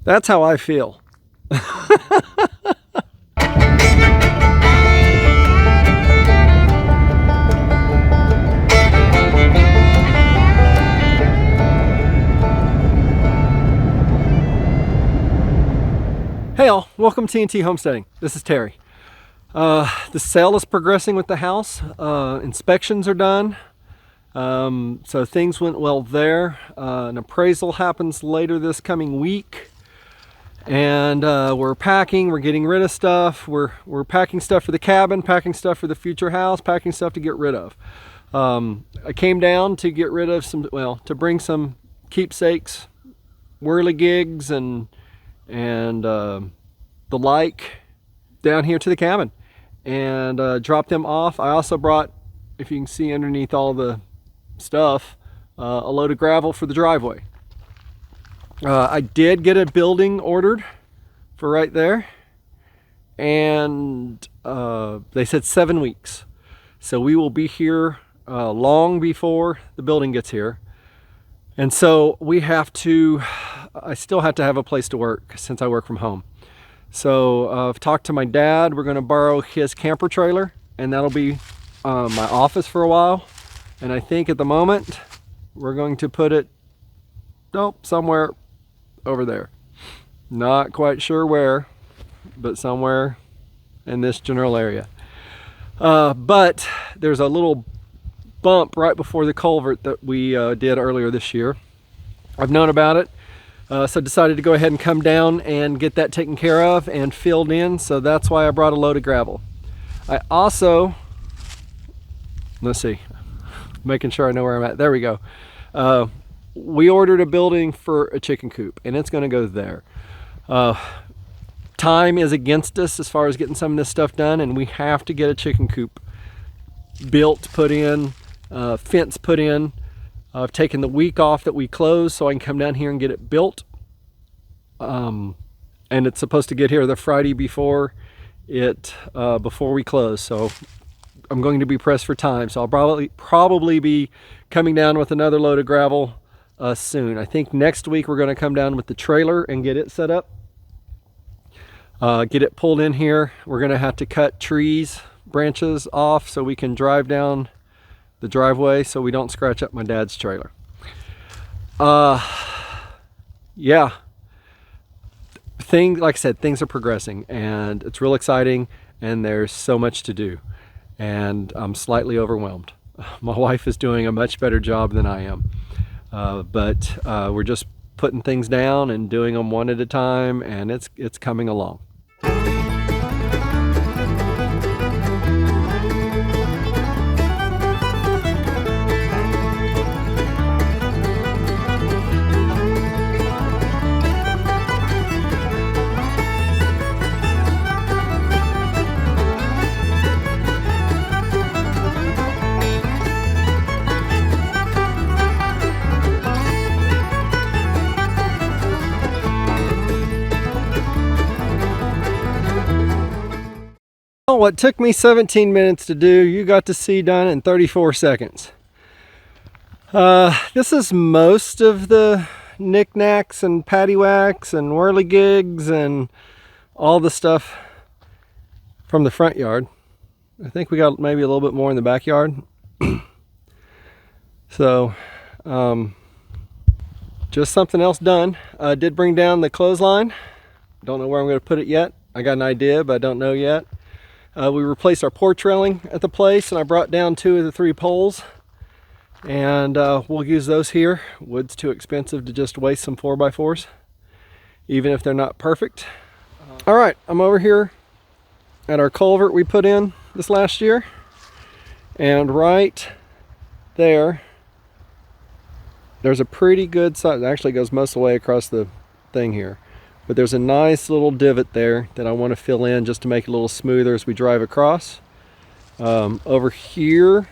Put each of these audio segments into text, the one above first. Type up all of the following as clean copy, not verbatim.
That's how I feel. Hey all, welcome to T&T Homesteading. This is Terry. The sale is progressing with the house. Inspections are done. So things went well there. An appraisal happens later this coming week. And we're packing, we're getting rid of stuff. We're packing stuff for the cabin, packing stuff for the future house, packing stuff to get rid of. I came down to get rid of some, to bring some keepsakes, whirligigs and the like down here to the cabin and drop them off. I also brought, if you can see underneath all the stuff, a load of gravel for the driveway. I did get a building ordered for right there, and they said 7 weeks. So we will be here long before the building gets here. And so we have to, I still have to have a place to work since I work from home. So I've talked to my dad. We're going to borrow his camper trailer, and that'll be my office for a while. And I think at the moment we're going to put it somewhere over there. Not quite sure where, but somewhere in this general area. But there's a little bump right before the culvert that we did earlier this year. I've known about it, so decided to go ahead and come down and get that taken care of and filled in. So that's why I brought a load of gravel. I also, let's see, making sure I know where I'm at. There we go. We ordered a building for a chicken coop, and it's going to go there. Time is against us as far as getting some of this stuff done, and we have to get a chicken coop built, put in, fence put in. I've taken the week off that we closed so I can come down here and get it built. And it's supposed to get here the Friday before we close. So I'm going to be pressed for time. So I'll probably be coming down with another load of gravel soon. I think next week we're going to come down with the trailer and get it set up. Get it pulled in here. We're going to have to cut branches off so we can drive down the driveway so we don't scratch up my dad's trailer. Yeah, like I said, things are progressing and it's real exciting, and there's so much to do, and I'm slightly overwhelmed. My wife is doing a much better job than I am, but we're just putting things down and doing them one at a time, and it's coming along. What took me 17 minutes to do, you got to see done in 34 seconds. This is most of the knickknacks and paddywhacks and whirligigs and all the stuff from the front yard. I think we got maybe a little bit more in the backyard. So, just something else done. I did bring down the clothesline. Don't know where I'm going to put it yet. I got an idea, but I don't know yet. We replaced our porch railing at the place, and I brought down 2 of the 3 poles, and we'll use those here. Wood's too expensive to just waste some 4x4s, even if they're not perfect. All right, I'm over here at our culvert we put in this last year, and right there's a pretty good size. It actually goes most of the way across the thing here. But there's a nice little divot there that I want to fill in just to make it a little smoother as we drive across. Over here,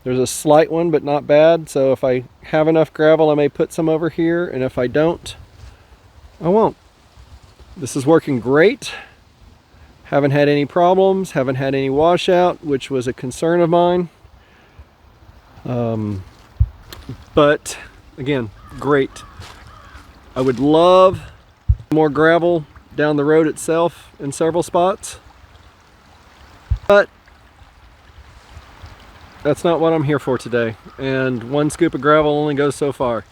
there's a slight one, but not bad. So if I have enough gravel, I may put some over here. And if I don't, I won't. This is working great. Haven't had any problems. Haven't had any washout, which was a concern of mine. But again, great. I would love More gravel down the road itself in several spots. But that's not what I'm here for today. And one scoop of gravel only goes so far.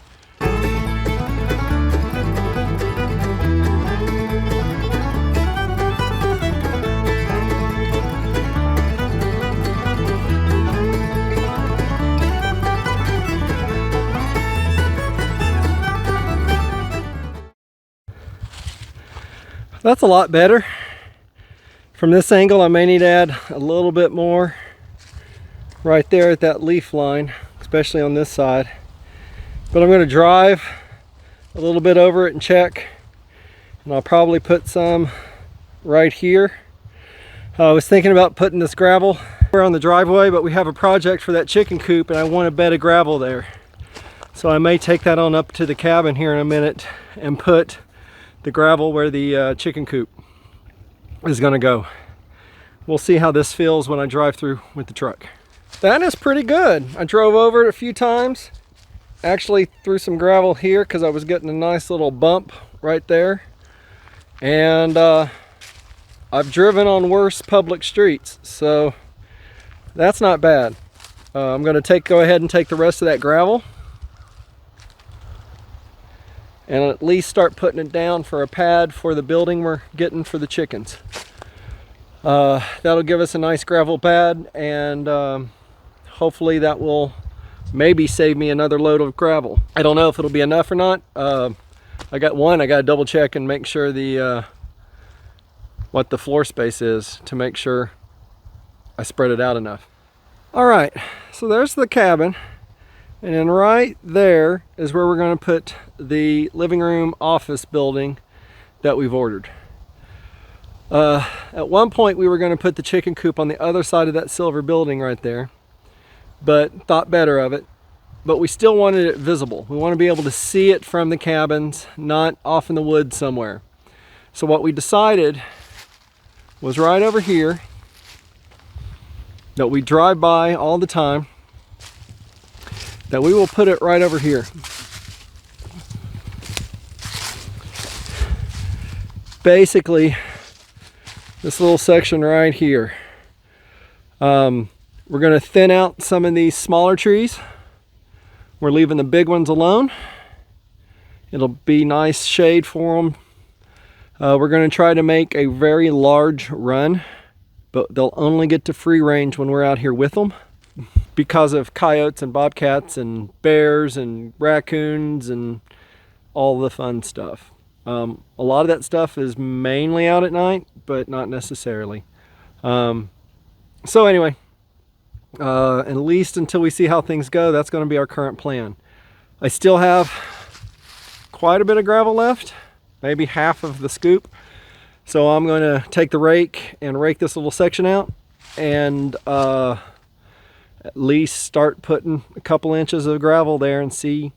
That's a lot better. From this angle, I may need to add a little bit more right there at that leaf line, especially on this side. But I'm going to drive a little bit over it and check, and I'll probably put some right here. I was thinking about putting this gravel on the driveway, but we have a project for that chicken coop and I want a bed of gravel there. So I may take that on up to the cabin here in a minute and put the gravel where the chicken coop is going to go. We'll see how this feels when I drive through with the truck. That is pretty good. I drove over it a few times. Actually threw some gravel here because I was getting a nice little bump right there. And I've driven on worse public streets, so that's not bad. I'm going to go ahead and take the rest of that gravel and at least start putting it down for a pad for the building we're getting for the chickens. That'll give us a nice gravel pad, and hopefully that will maybe save me another load of gravel. I don't know if it'll be enough or not. I got to double check and make sure what the floor space is to make sure I spread it out enough. All right, so there's the cabin. And then right there is where we're going to put the living room office building that we've ordered. At one point we were going to put the chicken coop on the other side of that silver building right there, but thought better of it. But we still wanted it visible. We want to be able to see it from the cabins, not off in the woods somewhere. So what we decided was right over here, that we drive by all the time, that we will put it right over here. Basically, this little section right here. We're going to thin out some of these smaller trees. We're leaving the big ones alone. It'll be nice shade for them. We're going to try to make a very large run, but they'll only get to free range when we're out here with them, because of coyotes and bobcats and bears and raccoons and all the fun stuff. A lot of that stuff is mainly out at night, but not necessarily. So anyway, at least until we see how things go, that's going to be our current plan. I still have quite a bit of gravel left, maybe half of the scoop. So I'm going to take the rake and rake this little section out, and at least start putting a couple inches of gravel there and see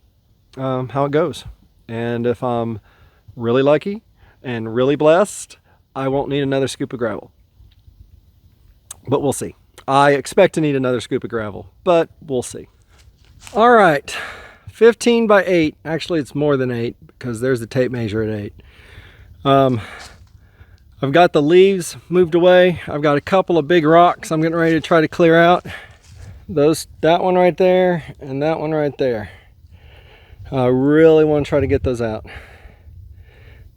how it goes. And if I'm really lucky and really blessed, I won't need another scoop of gravel. But we'll see. I expect to need another scoop of gravel, but we'll see. All right, 15 by 8. Actually, it's more than 8 because there's the tape measure at 8. I've got the leaves moved away. I've got a couple of big rocks I'm getting ready to try to clear out. That one right there and that one right there. I really want to try to get those out.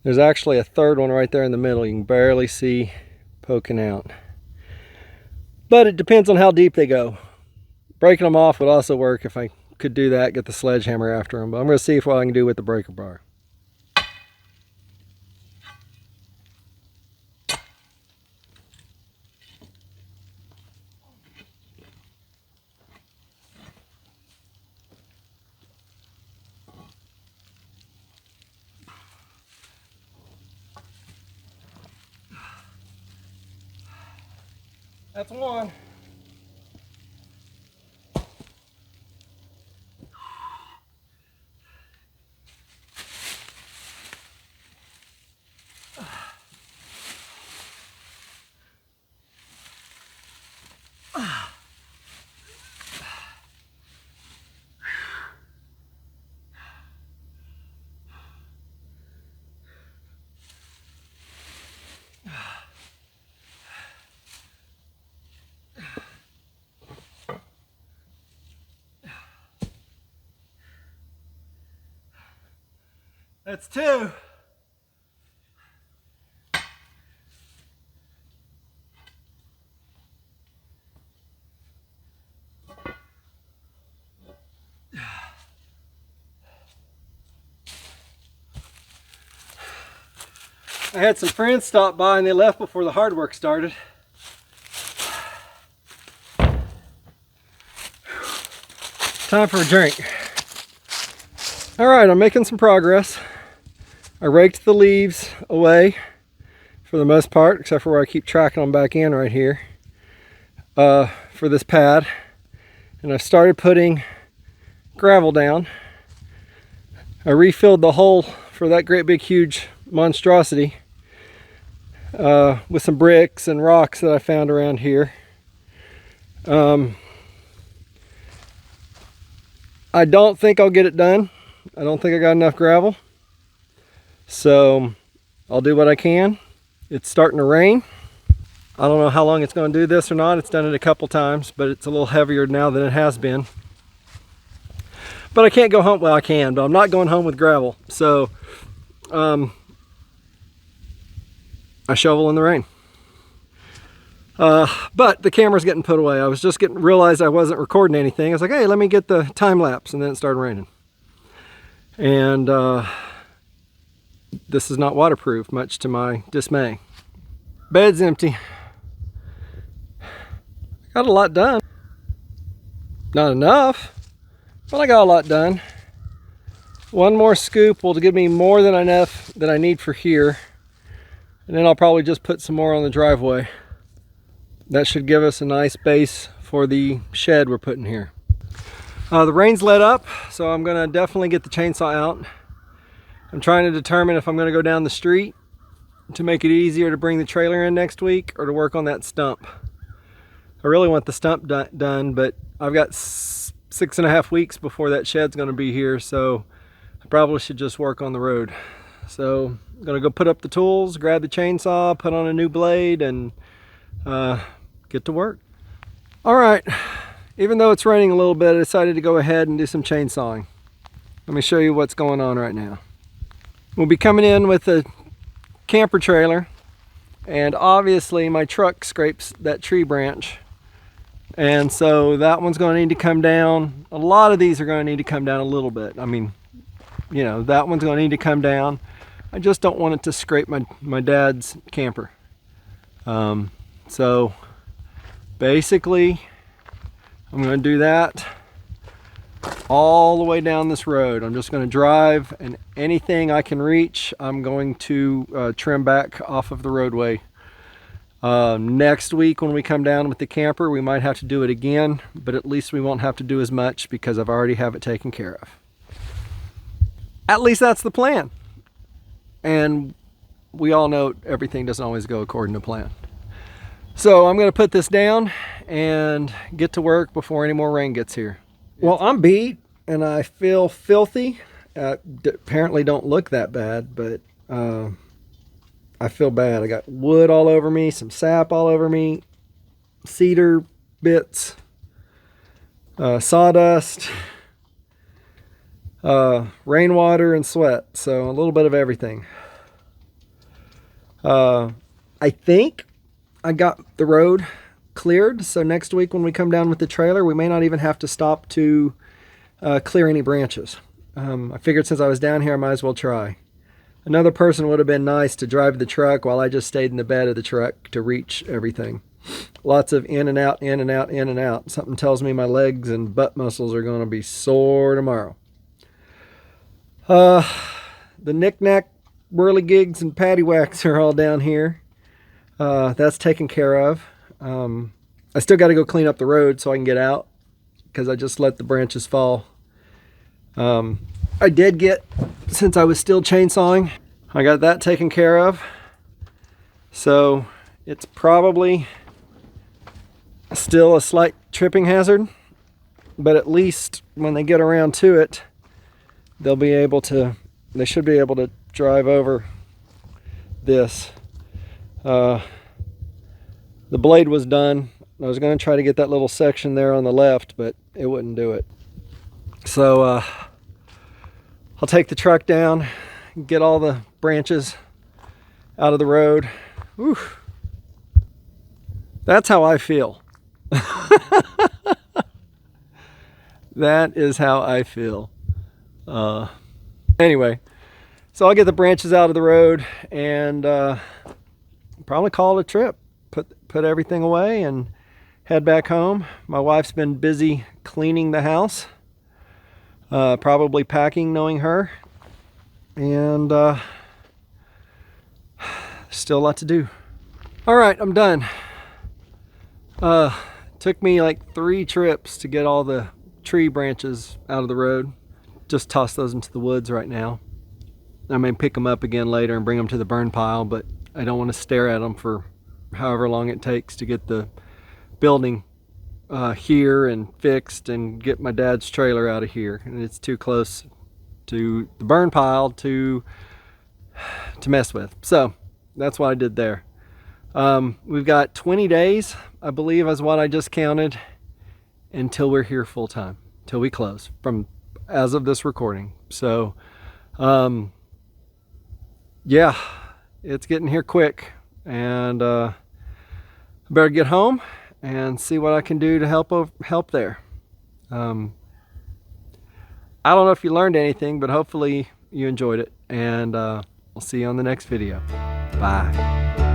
There's actually a third one right there in the middle. You can barely see poking out. But it depends on how deep they go. Breaking them off would also work if I could do that, get the sledgehammer after them. But I'm going to see what I can do with the breaker bar. That's one. That's 2. I had some friends stop by and they left before the hard work started. Time for a drink. All right, I'm making some progress. I raked the leaves away for the most part, except for where I keep tracking them back in right here for this pad. And I've started putting gravel down. I refilled the hole for that great big huge monstrosity with some bricks and rocks that I found around here. I don't think I'll get it done. I don't think I got enough gravel. So I'll do what I can. It's starting to rain. I don't know how long it's going to do this or not. It's done it a couple times, but it's a little heavier now than it has been. But I can't go home. Well, I can, but I'm not going home with gravel. So I shovel in the rain. But the camera's getting put away. I was just realized I wasn't recording anything. I was like, hey, let me get the time lapse, and then it started raining. And this is not waterproof, much to my dismay. Bed's empty. Got a lot done. Not enough, but I got a lot done. One more scoop will give me more than enough that I need for here. And then I'll probably just put some more on the driveway. That should give us a nice base for the shed we're putting here. The rain's let up, so I'm gonna definitely get the chainsaw out. I'm trying to determine if I'm gonna go down the street to make it easier to bring the trailer in next week or to work on that stump. I really want the stump done, but I've got 6.5 weeks before that shed's gonna be here, so I probably should just work on the road. So I'm gonna go put up the tools, grab the chainsaw, put on a new blade, and get to work. All right, even though it's raining a little bit, I decided to go ahead and do some chainsawing. Let me show you what's going on right now. We'll be coming in with a camper trailer, and obviously my truck scrapes that tree branch, and so that one's going to need to come down. A lot of these are going to need to come down a little bit. I mean, you know, that one's going to need to come down. I just don't want it to scrape my dad's camper. So basically I'm going to do that all the way down this road. I'm just going to drive, and anything I can reach I'm going to trim back off of the roadway. Next week when we come down with the camper, we might have to do it again, but at least we won't have to do as much because I've already have it taken care of. At least that's the plan. And we all know everything doesn't always go according to plan. So I'm going to put this down and get to work before any more rain gets here. Well, I'm beat and I feel filthy. Apparently don't look that bad, but I feel bad. I got wood all over me, some sap all over me, cedar bits, sawdust, rainwater, and sweat. So a little bit of everything. I think I got the road cleared, so next week when we come down with the trailer, we may not even have to stop to clear any branches. I figured since I was down here, I might as well try. Another person would have been nice to drive the truck while I just stayed in the bed of the truck to reach everything. Lots of in and out, in and out, in and out. Something tells me my legs and butt muscles are going to be sore tomorrow. The knick-knack, whirligigs, and paddywhacks are all down here. That's taken care of. I still got to go clean up the road so I can get out because I just let the branches fall. I did get, since I was still chainsawing, I got that taken care of. So it's probably still a slight tripping hazard, but at least when they get around to it, they should be able to drive over this. The blade was done. I was going to try to get that little section there on the left, but it wouldn't do it. So I'll take the truck down, get all the branches out of the road. Whew. That's how I feel. That is how I feel. Anyway, so I'll get the branches out of the road and probably call it a trip. Put everything away and head back home. My wife's been busy cleaning the house, probably packing, knowing her, and still a lot to do. All right, I'm done. Took me like 3 trips to get all the tree branches out of the road. Just toss those into the woods right now. I may pick them up again later and bring them to the burn pile, but I don't want to stare at them for however long it takes to get the building here and fixed and get my dad's trailer out of here. And it's too close to the burn pile to mess with. So that's what I did there. We've got 20 days, I believe is what I just counted, until we're here full time, till we close from as of this recording. So yeah, it's getting here quick, and I better get home and see what I can do to help there. I don't know if you learned anything, but hopefully you enjoyed it, and we'll see you on the next video. Bye.